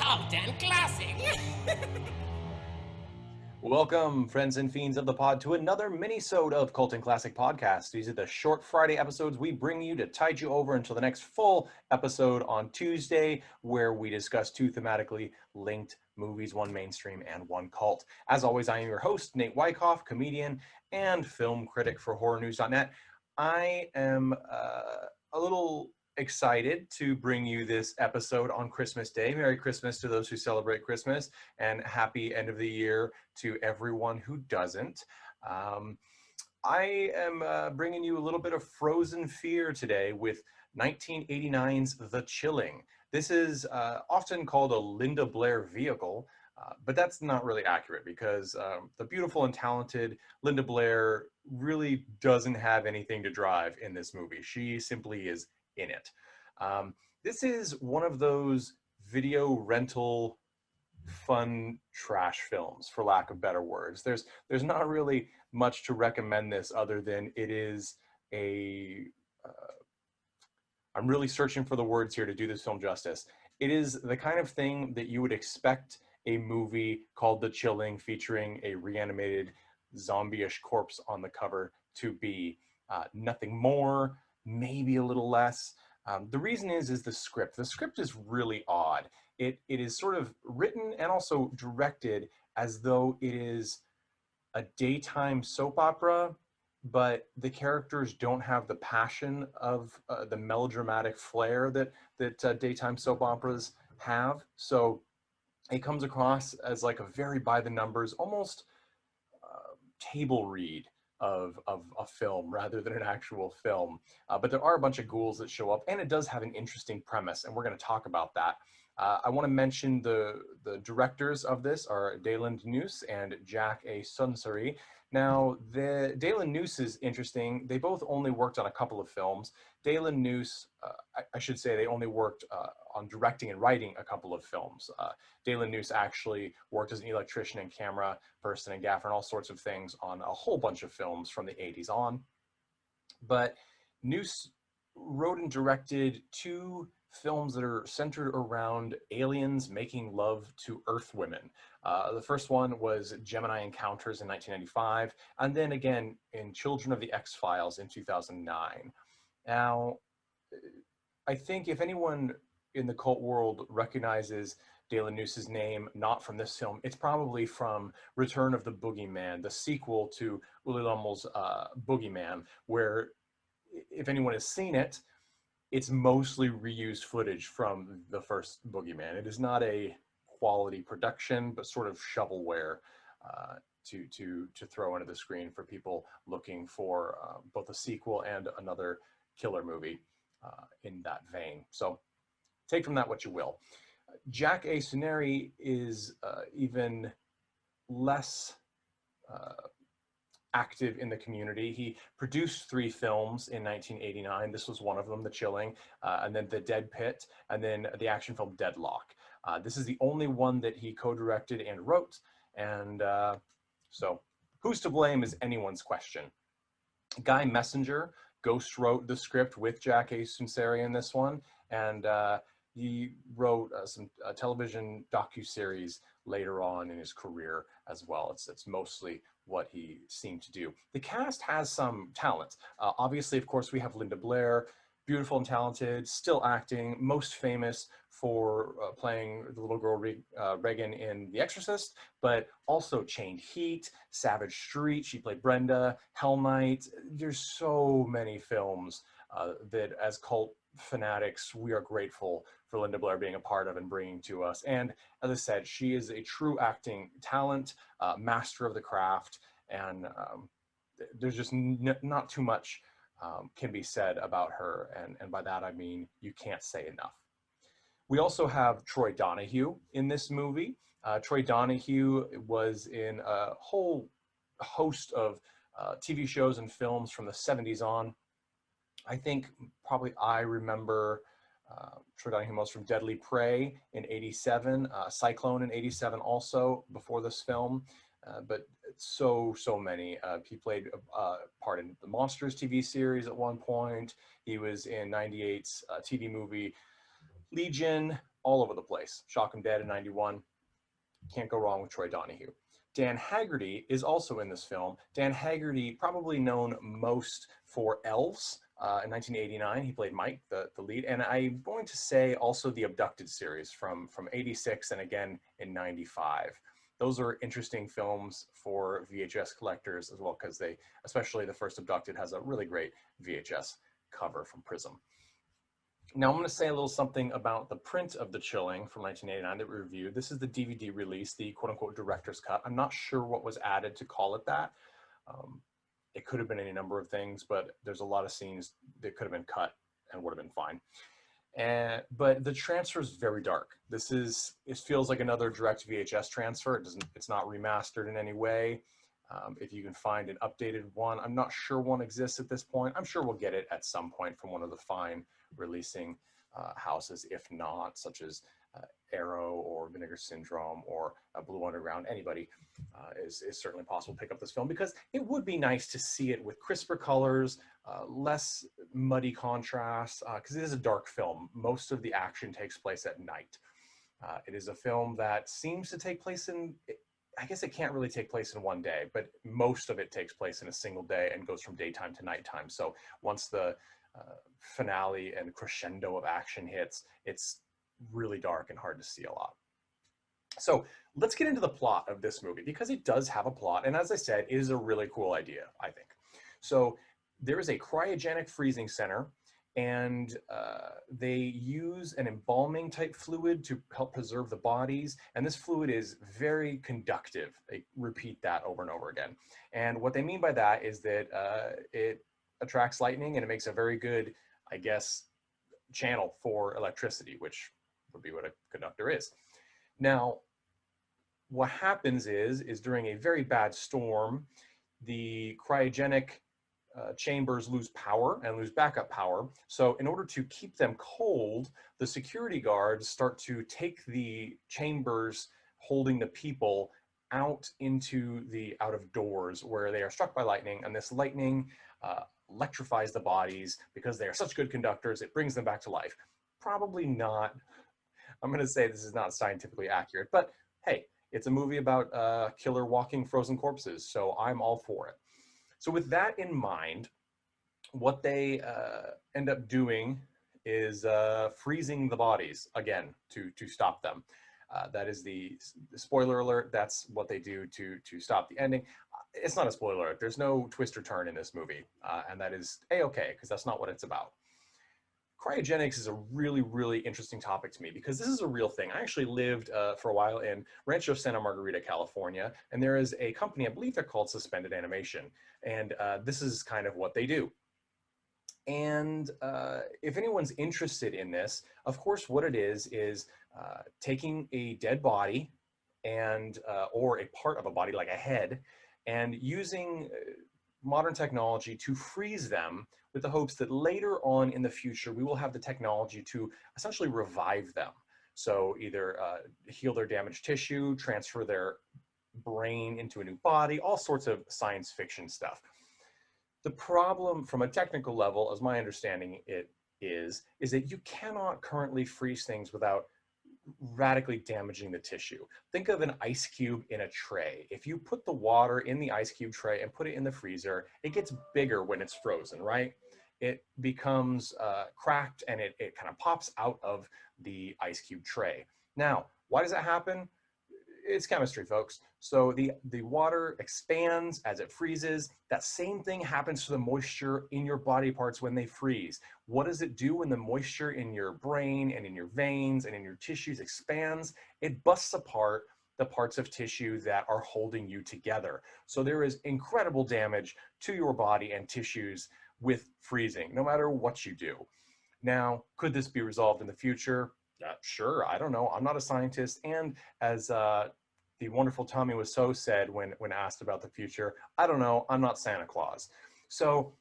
Cult and Classic. Welcome, friends and fiends of the pod, to another mini-sode of Cult and Classic Podcast. These are the short Friday episodes we bring you to tide you over until the next full episode on Tuesday, where we discuss two thematically linked movies, one mainstream and one cult. As always, I am your host, Nate Wyckoff, comedian and film critic for HorrorNews.net. I am a little excited to bring you this episode on Christmas Day. Merry Christmas to those who celebrate Christmas, and happy end of the year to everyone who doesn't. I am bringing you a little bit of frozen fear today with 1989's The Chilling. This is often called a Linda Blair vehicle, but that's not really accurate because the beautiful and talented Linda Blair really doesn't have anything to drive in this movie. She simply is in it. This is one of those video rental fun trash films, for lack of better words. There's not really much to recommend this other than it is a I'm really searching for the words here to do this film justice. It is the kind of thing that you would expect a movie called The Chilling, featuring a reanimated zombie-ish corpse on the cover, to be. Nothing more, maybe a little less. The reason is the script. The script is really odd. It is sort of written and also directed as though it is a daytime soap opera, but the characters don't have the passion of the melodramatic flair that daytime soap operas have. So it comes across as like a very by the numbers, almost table read of a film rather than an actual film. But there are a bunch of ghouls that show up, and it does have an interesting premise, and we're going to talk about that. I want to mention the directors of this are Dalen Noose and Jack A. Sunsari. Now, Dalen Noose is interesting. They both only worked on a couple of films. Dalen Noose, I should say, they only worked on directing and writing a couple of films. Dalen Noose actually worked as an electrician and camera person and gaffer and all sorts of things on a whole bunch of films from the 80s on. But Noose wrote and directed two films that are centered around aliens making love to Earth women. The first one was Gemini Encounters in 1995, and then again in Children of the X-Files in 2009. Now, I think if anyone in the cult world recognizes Dalen Noose's name, not from this film, it's probably from Return of the Boogeyman, the sequel to Uli Lummel's Boogeyman, where, if anyone has seen it, it's mostly reused footage from the first Boogeyman. It is not a quality production, but sort of shovelware to throw into the screen for people looking for both a sequel and another killer movie in that vein. So take from that what you will. Jack A. Sunsari is even less active in the community. He produced 3 films in 1989. This was one of them, The Chilling, and then The Dead Pit, and then the action film Deadlock. This is the only one that he co-directed and wrote, and so who's to blame is anyone's question. Guy Messenger ghost wrote the script with Jack A. Sunsari in this one, and he wrote some television docuseries later on in his career as well. It's mostly what he seemed to do. The cast has some talent. Obviously, of course, we have Linda Blair, beautiful and talented, still acting, most famous for playing the little girl Regan in The Exorcist, but also Chained Heat, Savage Street, she played Brenda, Hell Night. There's so many films that as cult fanatics, we are grateful for Linda Blair being a part of and bringing to us. And as I said, she is a true acting talent, master of the craft, and there's just not too much can be said about her, and by that I mean you can't say enough. We also have Troy Donahue in this movie. Troy Donahue was in a whole host of TV shows and films from the 70s on. I think probably I remember Troy Donahue most from Deadly Prey in 87, Cyclone in 87 also, before this film, but so many. He played a part in the Monsters TV series at one point. He was in 98's TV movie Legion, all over the place. Shock 'em Dead in 91. Can't go wrong with Troy Donahue. Dan Haggerty is also in this film. Dan Haggerty, probably known most for ELVES in 1989. He played Mike, the lead. And I'm going to say also the Abducted series from 86 and again in 95. Those are interesting films for VHS collectors as well, because they, especially the first Abducted, has a really great VHS cover from Prism. Now I'm going to say a little something about the print of The Chilling from 1989 that we reviewed. This is the DVD release, the quote-unquote director's cut. I'm not sure what was added to call it that. It could have been any number of things, but there's a lot of scenes that could have been cut and would have been fine. But the transfer is very dark. It feels like another direct VHS transfer. It's not remastered in any way. If you can find an updated one, I'm not sure one exists at this point. I'm sure we'll get it at some point from one of the fine releasing houses. If not, such as Arrow or Vinegar Syndrome or Blue Underground, anybody is certainly possible to pick up this film, because it would be nice to see it with crisper colors, less muddy contrast, because it is a dark film. Most of the action takes place at night. It is a film that seems to take place in, I guess it can't really take place in one day, but most of it takes place in a single day and goes from daytime to nighttime. So once the finale and crescendo of action hits, it's really dark and hard to see a lot. So let's get into the plot of this movie, because it does have a plot. And as I said, it is a really cool idea, I think. So there is a cryogenic freezing center, and they use an embalming type fluid to help preserve the bodies. And this fluid is very conductive. They repeat that over and over again. And what they mean by that is that it attracts lightning, and it makes a very good, I guess, channel for electricity, which would be what a conductor is. Now, what happens is during a very bad storm, the cryogenic chambers lose power and lose backup power. So in order to keep them cold, the security guards start to take the chambers holding the people out of doors, where they are struck by lightning, and this lightning electrifies the bodies. Because they are such good conductors, it brings them back to life. Probably not, I'm going to say this is not scientifically accurate, but hey, it's a movie about killer walking frozen corpses, so I'm all for it. So with that in mind, what they end up doing is freezing the bodies again to stop them. That is the spoiler alert. That's what they do to stop the ending. It's not a spoiler alert. There's no twist or turn in this movie, and that is a-okay, because that's not what it's about. Cryogenics is a really, really interesting topic to me, because this is a real thing. I actually lived for a while in Rancho Santa Margarita, California, and there is a company, I believe they're called Suspended Animation, and this is kind of what they do. And if anyone's interested in this, of course, what it is taking a dead body and or a part of a body like a head, and using modern technology to freeze them, with the hopes that later on in the future we will have the technology to essentially revive them. So either heal their damaged tissue, transfer their brain into a new body, all sorts of science fiction stuff. The problem from a technical level, as my understanding it is that you cannot currently freeze things without radically damaging the tissue. Think of an ice cube in a tray. If you put the water in the ice cube tray and put it in the freezer, it gets bigger when it's frozen, right? It becomes cracked, and it kind of pops out of the ice cube tray. Now, why does that happen? It's chemistry, folks. So the water expands as it freezes. That same thing happens to the moisture in your body parts when they freeze. What does it do when the moisture in your brain and in your veins and in your tissues expands? It busts apart the parts of tissue that are holding you together. So there is incredible damage to your body and tissues with freezing, no matter what you do. Now, could this be resolved in the future? Sure, I don't know. I'm not a scientist. And as the wonderful Tommy Wiseau said when asked about the future, I don't know, I'm not Santa Claus. So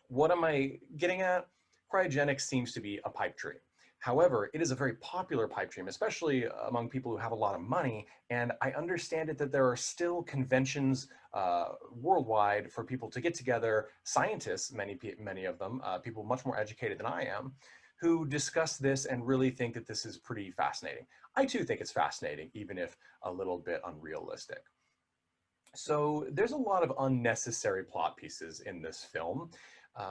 what am I getting at? Cryogenics seems to be a pipe dream. However, it is a very popular pipe dream, especially among people who have a lot of money. And I understand it that there are still conventions worldwide for people to get together, scientists, many of them, people much more educated than I am, who discuss this and really think that this is pretty fascinating. I too think it's fascinating, even if a little bit unrealistic. So there's a lot of unnecessary plot pieces in this film,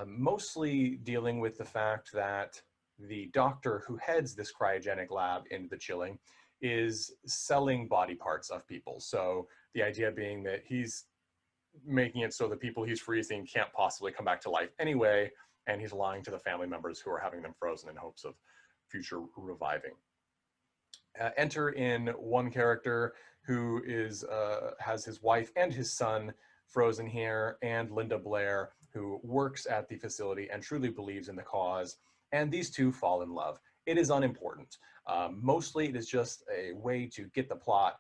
mostly dealing with the fact that the doctor who heads this cryogenic lab into the chilling is selling body parts of people. So the idea being that he's making it so the people he's freezing can't possibly come back to life anyway, and he's lying to the family members who are having them frozen in hopes of future reviving. Enter in one character who is has his wife and his son frozen here, and Linda Blair, who works at the facility and truly believes in the cause, and these two fall in love. It is unimportant. Mostly it is just a way to get the plot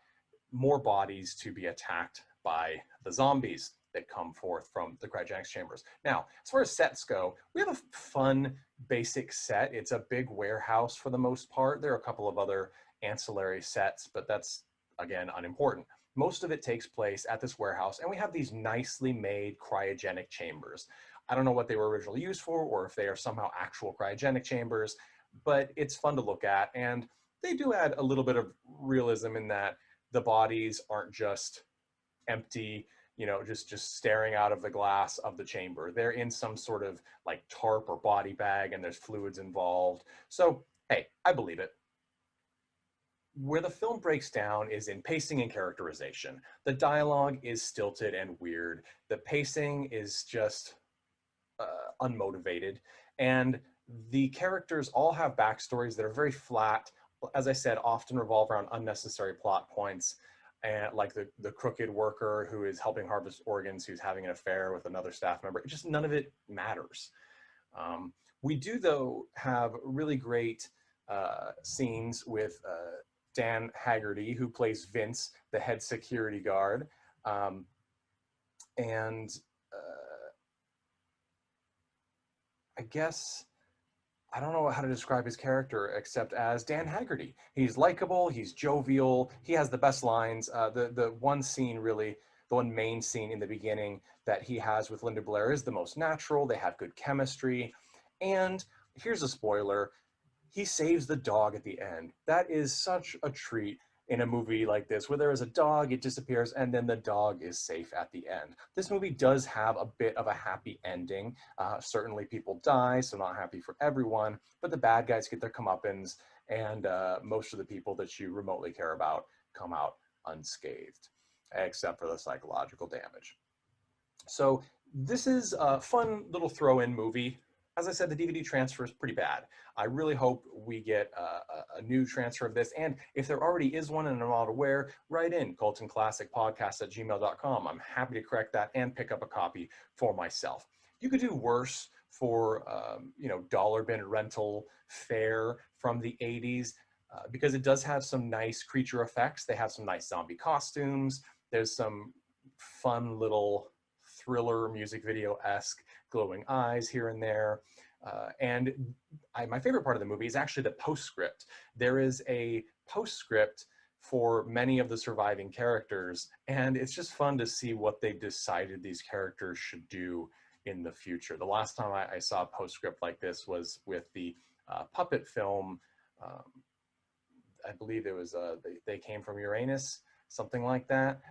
more bodies to be attacked by the zombies that come forth from the cryogenics chambers. Now, as far as sets go, we have a fun basic set. It's a big warehouse for the most part. There are a couple of other ancillary sets, but that's, again, unimportant. Most of it takes place at this warehouse, and we have these nicely made cryogenic chambers. I don't know what they were originally used for, or if they are somehow actual cryogenic chambers, but it's fun to look at, and they do add a little bit of realism in that the bodies aren't just empty, you know, just staring out of the glass of the chamber. They're in some sort of like tarp or body bag, and there's fluids involved. So, hey, I believe it. Where the film breaks down is in pacing and characterization. The dialogue is stilted and weird. The pacing is just unmotivated. And the characters all have backstories that are very flat. As I said, often revolve around unnecessary plot points. And like the crooked worker who is helping harvest organs, who's having an affair with another staff member. Just none of it matters. We do, though, have really great scenes with Dan Haggerty, who plays Vince, the head security guard. And I guess, I don't know how to describe his character except as Dan Haggerty. He's likable, he's jovial, he has the best lines. The one scene really, the one main scene in the beginning that he has with Linda Blair is the most natural. They have good chemistry. And here's a spoiler, he saves the dog at the end. That is such a treat in a movie like this, where there is a dog, it disappears, and then the dog is safe at the end. This movie does have a bit of a happy ending. Certainly people die, so not happy for everyone, but the bad guys get their comeuppance, and most of the people that you remotely care about come out unscathed, except for the psychological damage. So this is a fun little throw-in movie. As I said, the DVD transfer is pretty bad. I really hope we get a new transfer of this. And if there already is one and I'm not aware, write in coltonclassicpodcast@gmail.com. I'm happy to correct that and pick up a copy for myself. You could do worse for, you know, dollar bin rental fare from the 80s because it does have some nice creature effects. They have some nice zombie costumes. There's some fun little thriller music video-esque glowing eyes here and there. My favorite part of the movie is actually the postscript. There is a postscript for many of the surviving characters, and it's just fun to see what they decided these characters should do in the future. The last time I saw a postscript like this was with the puppet film. I believe it was They Came from Uranus, something like that.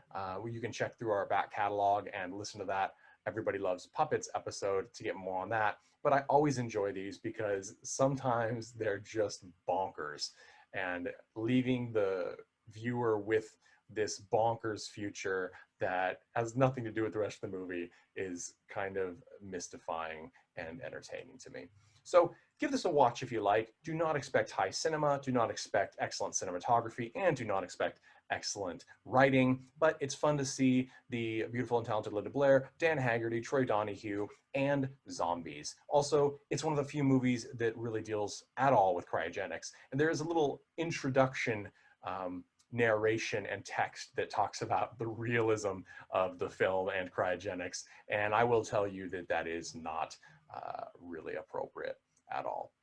You can check through our back catalog and listen to that Everybody Loves Puppets episode to get more on that. But I always enjoy these because sometimes they're just bonkers, and leaving the viewer with this bonkers future that has nothing to do with the rest of the movie is kind of mystifying and entertaining to me. So give this a watch if you like. Do not expect high cinema, do not expect excellent cinematography, and do not expect excellent writing, but it's fun to see the beautiful and talented Linda Blair, Dan Haggerty, Troy Donahue, and zombies. Also, it's one of the few movies that really deals at all with cryogenics, and there is a little introduction narration and text that talks about the realism of the film and cryogenics, and I will tell you that that is not really appropriate at all.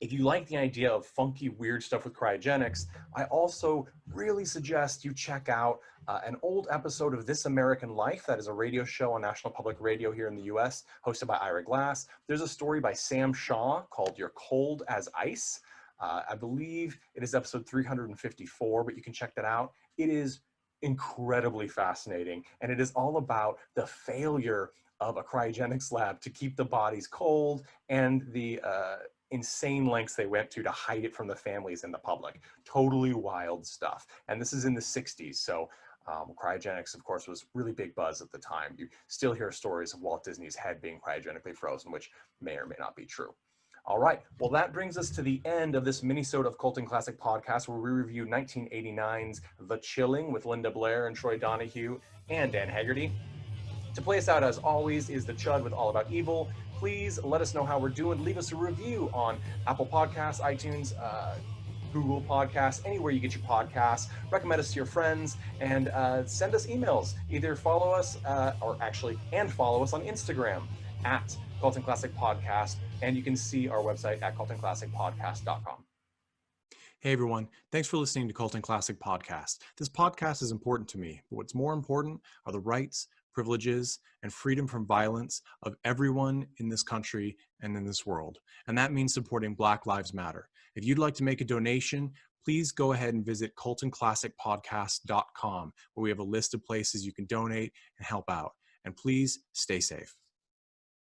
If you like the idea of funky, weird stuff with cryogenics, I also really suggest you check out an old episode of This American Life. That is a radio show on National Public Radio here in the US, hosted by Ira Glass. There's a story by Sam Shaw called You're Cold as Ice. I believe it is episode 354, but you can check that out. It is incredibly fascinating, and it is all about the failure of a cryogenics lab to keep the bodies cold and the insane lengths they went to hide it from the families and the public. Totally wild stuff. And this is in the 60s, so cryogenics, of course, was really big buzz at the time. You still hear stories of Walt Disney's head being cryogenically frozen, which may or may not be true. All right, well, that brings us to the end of this mini-sode of Cult and Classic Podcast, where we review 1989's The Chilling with Linda Blair and Troy Donahue and Dan Haggerty. To play us out, as always, is the Chud with All About Evil. Please let us know how we're doing. Leave us a review on Apple Podcasts, iTunes, Google Podcasts, anywhere you get your podcasts. Recommend us to your friends, and send us emails. Either follow us, and follow us on Instagram at Cult and Classic Podcast, and you can see our website at cultandclassicpodcast.com. Hey everyone, thanks for listening to Cult and Classic Podcast. This podcast is important to me, but what's more important are the rights, privileges, and freedom from violence of everyone in this country and in this world. And that means supporting Black Lives Matter. If you'd like to make a donation, please go ahead and visit cultandclassicpodcast.com, where we have a list of places you can donate and help out. And please stay safe.